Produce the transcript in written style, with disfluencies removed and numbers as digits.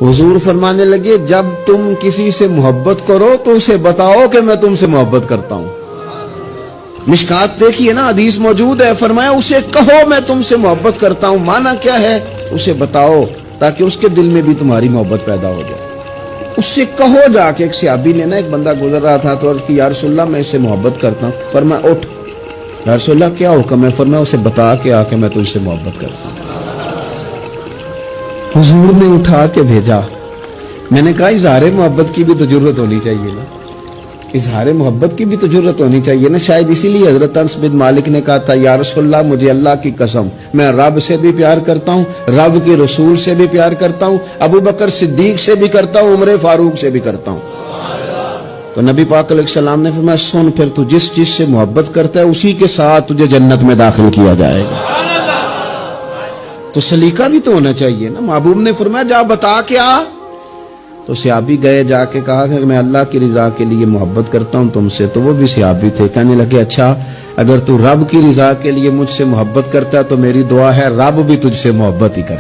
हुजूर फरमाने लगे जब तुम किसी से मोहब्बत करो तो उसे बताओ कि मैं तुमसे मोहब्बत करता हूं। मिशकात देखिए ना, हदीस मौजूद है, फरमाया उसे कहो मैं तुमसे मोहब्बत करता हूं। माना क्या है? उसे बताओ ताकि उसके दिल में भी तुम्हारी मोहब्बत पैदा हो जाए। उससे कहो जाके। एक सहाबी ने ना, एक बंदा गुजर रहा था तो अर्ज की या रसूलल्लाह मैं इससे मोहब्बत करता हूं। फरमाया उठ। या रसूलल्लाह क्या हुक्म है? फरमाया उसे बता के आके मैं तुझसे मोहब्बत करता हूं। हुजूर ने उठा के भेजा। मैंने कहा इजहार मोहब्बत की भी तो जरूरत होनी चाहिए ना, इजहार मोहब्बत की भी तो जरूरत होनी चाहिए ना। शायद इसीलिए हजरत अनस बिन मालिक ने कहा था या रसूलल्लाह मुझे अल्लाह की कसम मैं रब से भी प्यार करता हूँ, रब के रसूल से भी प्यार करता हूँ, अबू बकर सिद्दीक से भी करता हूँ, उमर फारूक से भी करता हूँ। तो नबी पाक अलैहिस्सलाम ने फरमाया सुन, फिर तू जिस चीज से मोहब्बत करता है उसी के साथ तुझे जन्नत में दाखिल किया जाएगा। तो सलीका भी तो होना चाहिए ना। महबूब ने फरमाया जा बता के आ। तो सहाबी गए, जाके कहा कि मैं अल्लाह की रिजा के लिए मोहब्बत करता हूं तुमसे। तो वो भी सहाबी थे। कहने लगे अच्छा अगर तू रब की रिजा के लिए मुझसे मोहब्बत करता है तो मेरी दुआ है रब भी तुझसे मोहब्बत ही करे।